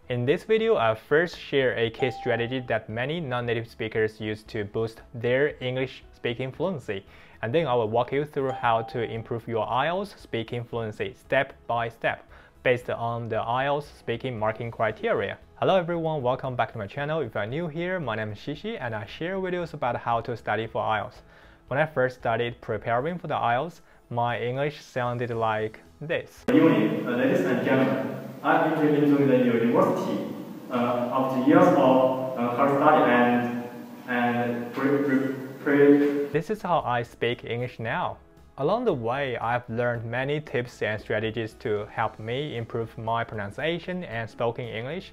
In this video, I'll first share a case strategy that many non-native speakers use to boost their English speaking fluency. And then I will walk you through how to improve your IELTS speaking fluency step by step based on the IELTS speaking marking criteria. Hello everyone, welcome back to my channel. If you are new here, my name is Shishi and I share videos about how to study for IELTS. When I first started preparing for the IELTS, my English sounded like this. Good evening, ladies and gentlemen. I've been into the university after years of hard study and This is how I speak English now. Along the way, I've learned many tips and strategies to help me improve my pronunciation and spoken English.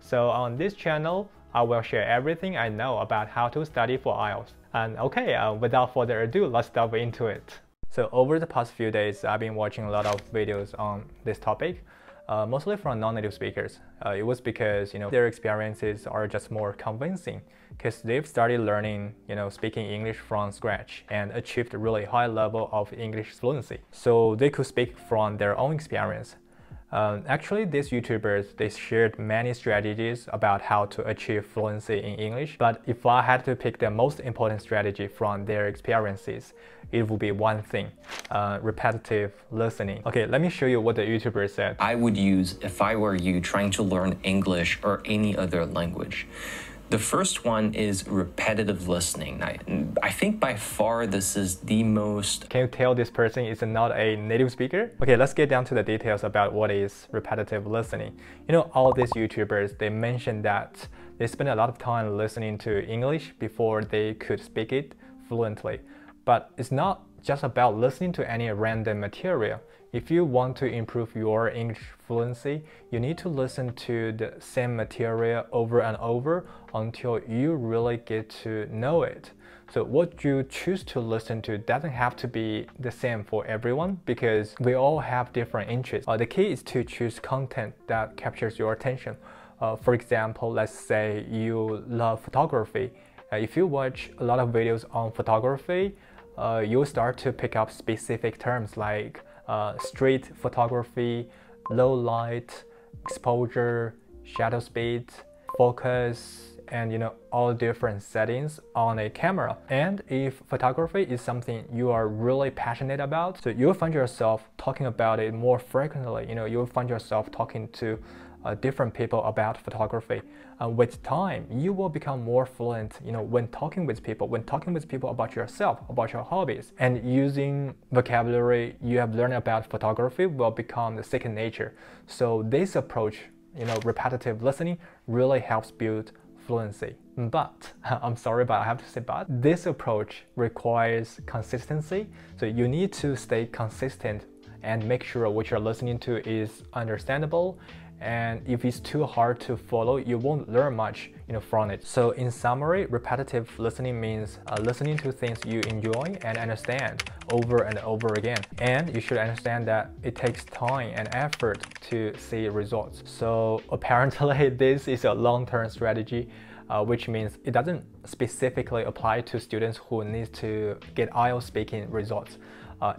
So on this channel, I will share everything I know about how to study for IELTS. And okay, without further ado, let's dive into it. So over the past few days, I've been watching a lot of videos on this topic, mostly from non-native speakers. It was because their experiences are just more convincing because they've started learning speaking English from scratch and achieved a really high level of English fluency. So they could speak from their own experience. Actually, these YouTubers, they shared many strategies about how to achieve fluency in English. But if I had to pick the most important strategy from their experiences, it would be one thing, repetitive listening. Okay, let me show you what the YouTuber said. I would use if I were you trying to learn English or any other language. The first one is repetitive listening. I think by far this is the most... Can you tell this person is not a native speaker? Okay, let's get down to the details about what is repetitive listening. All these YouTubers, they mentioned that they spend a lot of time listening to English before they could speak it fluently. But it's not just about listening to any random material. If you want to improve your English fluency, you need to listen to the same material over and over until you really get to know it. So what you choose to listen to doesn't have to be the same for everyone because we all have different interests. The key is to choose content that captures your attention. For example, let's say you love photography. If you watch a lot of videos on photography, you'll start to pick up specific terms like street photography, low light, exposure, shutter speed, focus, and all different settings on a camera. And if photography is something you are really passionate about, so you'll find yourself talking about it more frequently. You'll find yourself talking to different people about photography. With time, you will become more fluent, when talking with people about yourself, about your hobbies. And using vocabulary you have learned about photography will become the second nature. So this approach, repetitive listening, really helps build fluency. But, I'm sorry, but I have to say but, this approach requires consistency. So you need to stay consistent and make sure what you're listening to is understandable. And if it's too hard to follow, you won't learn much from it. So in summary, repetitive listening means listening to things you enjoy and understand over and over again. And you should understand that it takes time and effort to see results. So apparently this is a long-term strategy, which means it doesn't specifically apply to students who need to get IELTS speaking results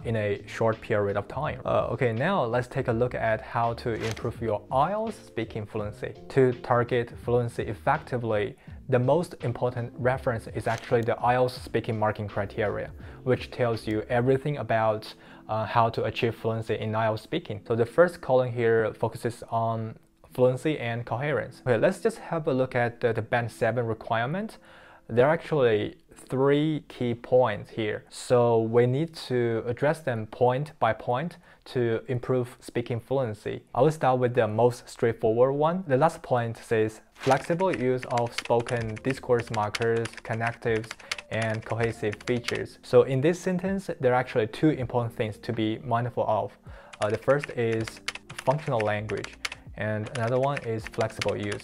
in a short period of time. Okay, now let's take a look at how to improve your IELTS speaking fluency. To target fluency effectively, the most important reference is actually the IELTS speaking marking criteria, which tells you everything about how to achieve fluency in IELTS speaking. So the first column here focuses on fluency and coherence. Okay, let's just have a look at the Band 7 requirement. There are actually 3 key points here. So we need to address them point by point to improve speaking fluency. I will start with the most straightforward one. The last point says flexible use of spoken discourse markers, connectives, and cohesive features. So in this sentence, there are actually 2 important things to be mindful of. The first is functional language, and another one is flexible use.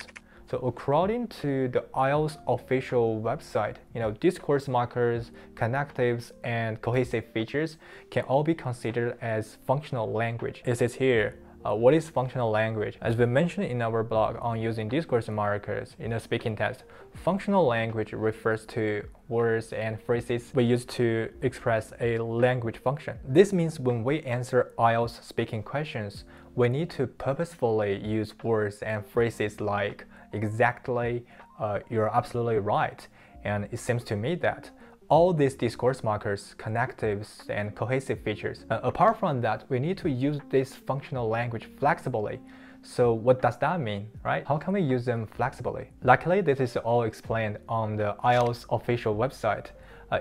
So according to the IELTS official website, discourse markers, connectives, and cohesive features can all be considered as functional language. It says here, what is functional language? As we mentioned in our blog on using discourse markers in a speaking test, functional language refers to words and phrases we use to express a language function. This means when we answer IELTS speaking questions, we need to purposefully use words and phrases like exactly, you're absolutely right. And it seems to me that all these discourse markers, connectives, and cohesive features. Apart from that, we need to use this functional language flexibly. So what does that mean, right? How can we use them flexibly? Luckily, this is all explained on the IELTS official website.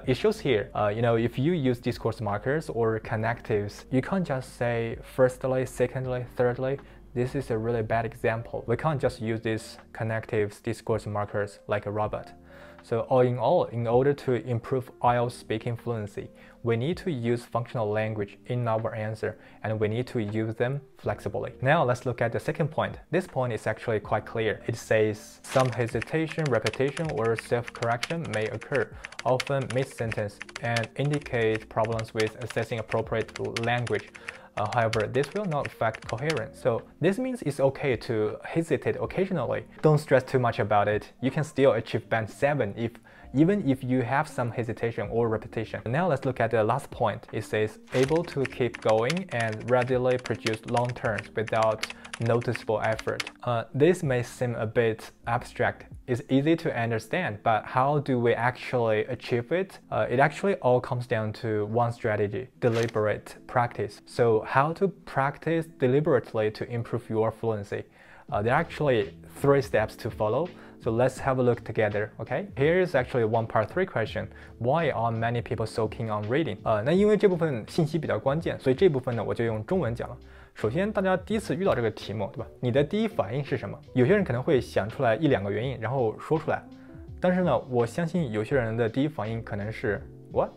It shows here, if you use discourse markers or connectives, you can't just say firstly, secondly, thirdly. This is a really bad example. We can't just use these connectives, discourse markers like a robot. So all in all, in order to improve IELTS speaking fluency, we need to use functional language in our answer, and we need to use them flexibly. Now let's look at the second point. This point is actually quite clear. It says some hesitation, repetition, or self-correction may occur, often mid-sentence, and indicate problems with assessing appropriate language. However, this will not affect coherence. So this means it's okay to hesitate occasionally. Don't stress too much about it. You can still achieve band 7 even if you have some hesitation or repetition. Now let's look at the last point. It says able to keep going and readily produce long terms without noticeable effort. This may seem a bit abstract. It's easy to understand, but how do we actually achieve it? It actually all comes down to one strategy: deliberate practice. So how to practice deliberately to improve your fluency? There are actually 3 steps to follow. So let's have a look together, okay? Here is actually one part 3 question. Why are many people so keen on reading? 那因为这部分信息比较关键，所以这部分呢我就用中文讲了。首先，大家第一次遇到这个题目，对吧？你的第一反应是什么？有些人可能会想出来1-2个原因，然后说出来。但是呢，我相信有些人的第一反应可能是 What？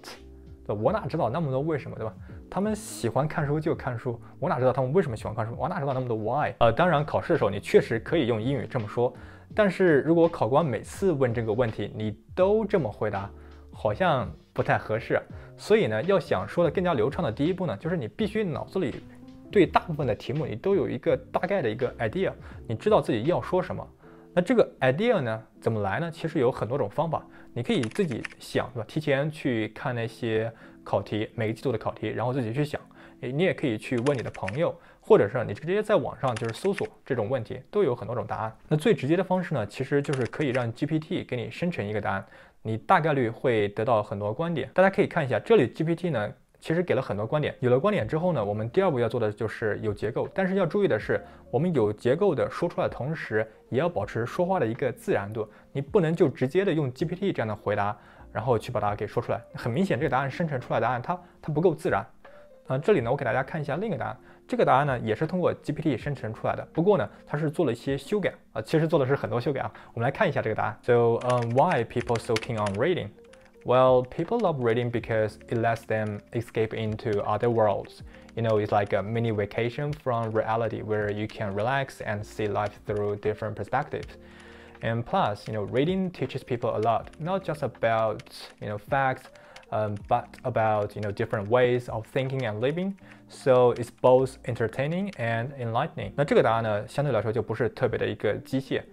我哪知道那么多为什么，对吧？他们喜欢看书就看书，我哪知道他们为什么喜欢看书？我哪知道那么多 why？ 当然考试的时候你确实可以用英语这么说，但是如果考官每次问这个问题你都这么回答，好像不太合适。所以呢，要想说的更加流畅的第一步呢，就是你必须脑子里对大部分的题目你都有一个大概的一个 idea， 你知道自己要说什么。那这个 idea 呢，怎么来呢？其实有很多种方法，你可以自己想，对吧？提前去看那些考题，每个季度的考题，然后自己去想。你也可以去问你的朋友，或者是你直接在网上就是搜索这种问题，都有很多种答案。那最直接的方式呢，其实就是可以让 GPT 给你生成一个答案，你大概率会得到很多观点。大家可以看一下，这里 GPT 呢，其实给了很多观点。有了观点之后呢，我们第2步要做的就是有结构。但是要注意的是，我们有结构的说出来的同时，也要保持说话的一个自然度。你不能就直接的用 GPT 这样的回答，然后去把它给说出来。很明显，这个答案生成出来的答案它不够自然。这里呢，我给大家看一下另一个答案。这个答案呢，也是通过 GPT 生成出来的，不过呢，它是做了一些修改其实做的是很多修改啊。我们来看一下这个答案。So, why people so keen on reading? Well, people love reading because it lets them escape into other worlds. It's like a mini vacation from reality where you can relax and see life through different perspectives. And plus, reading teaches people a lot, not just about, facts, but about, different ways of thinking and living. So it's both entertaining and enlightening. 那这个答案呢，相对来说就不是特别的一个机械，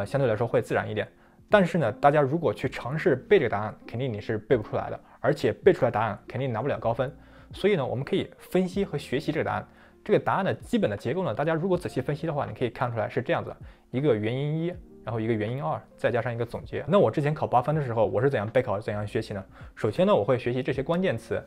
相对来说会自然一点。但是呢，大家如果去尝试背这个答案，肯定你是背不出来的，而且背出来答案肯定拿不了高分。所以呢，我们可以分析和学习这个答案。这个答案的基本的结构呢，大家如果仔细分析的话，你可以看出来是这样子的：一个原因1，然后一个原因2，再加上一个总结。那我之前考8分的时候，我是怎样备考、怎样学习呢？首先呢，我会学习这些关键词，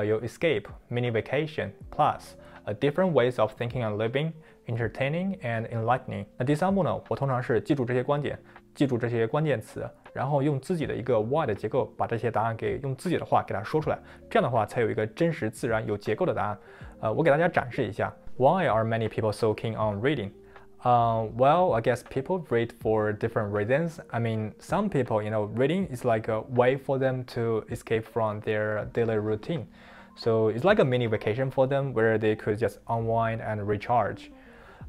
有 escape、mini vacation、plus、different ways of thinking and living、entertaining and enlightening。那第3步呢，我通常是记住这些观点，记住这些关键词，然后用自己的一个 why 的结构，把这些答案给用自己的话给它说出来。这样的话，才有一个真实、自然、有结构的答案。我给大家展示一下 ，Why are many people so keen on reading? Well, I guess people read for different reasons. I mean, some people, reading is like a way for them to escape from their daily routine. So it's like a mini vacation for them where they could just unwind and recharge.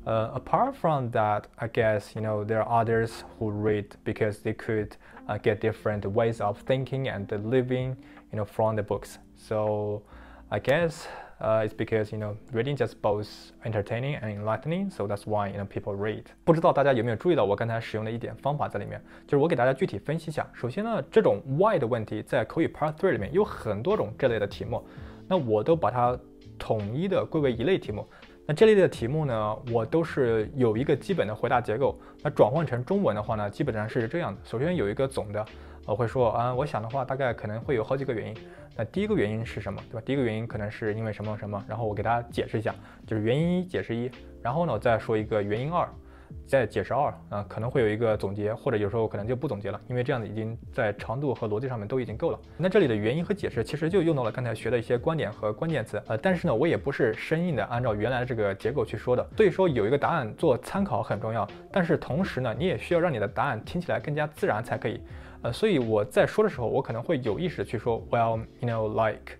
Apart from that, I guess, there are others who read because they could get different ways of thinking and living, from the books. So I guess it's because reading just both entertaining and enlightening, so that's why people read. 不知道大家有没有注意到我刚才使用的一点方法在里面，就是我给大家具体分析一下。首先呢，这种 why 的问题在口语 Part 3里面有很多种这类的题目，那我都把它统一的归为一类题目。那这类的题目呢，我都是有一个基本的回答结构。那转换成中文的话呢，基本上是这样的。首先有一个总的，我会说我想的话大概可能会有好几个原因。那第一个原因是什么，对吧？第一个原因可能是因为什么什么，然后我给大家解释一下，就是原因一，解释一，然后呢我再说一个原因二，再解释二可能会有一个总结，或者有时候可能就不总结了，因为这样子已经在长度和逻辑上面都已经够了。那这里的原因和解释其实就用到了刚才学的一些观点和关键词，但是呢，我也不是生硬的按照原来的这个结构去说的，所以说有一个答案做参考很重要，但是同时呢，你也需要让你的答案听起来更加自然才可以。所以我在说的时候，我可能会有意识的去说 ，well, you know, like。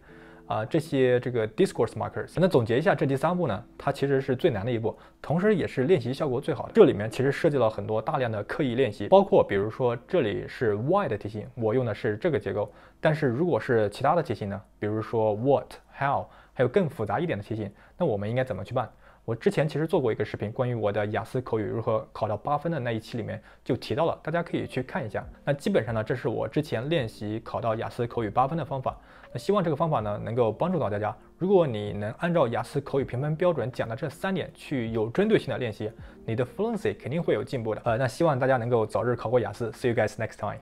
这些discourse markers。那总结一下，这第三步呢，它其实是最难的一步，同时也是练习效果最好的。这里面其实涉及了很多大量的刻意练习，包括比如说这里是 why 的题型，我用的是这个结构。但是如果是其他的题型呢，比如说 what、how， 还有更复杂一点的题型，那我们应该怎么去办？我之前其实做过一个视频，关于我的雅思口语如何考到8分的那一期里面就提到了，大家可以去看一下。那基本上呢，这是我之前练习考到雅思口语8分的方法。那希望这个方法呢能够帮助到大家。如果你能按照雅思口语评分标准讲的这3点去有针对性的练习，你的 fluency 肯定会有进步的。那希望大家能够早日考过雅思。See you guys next time.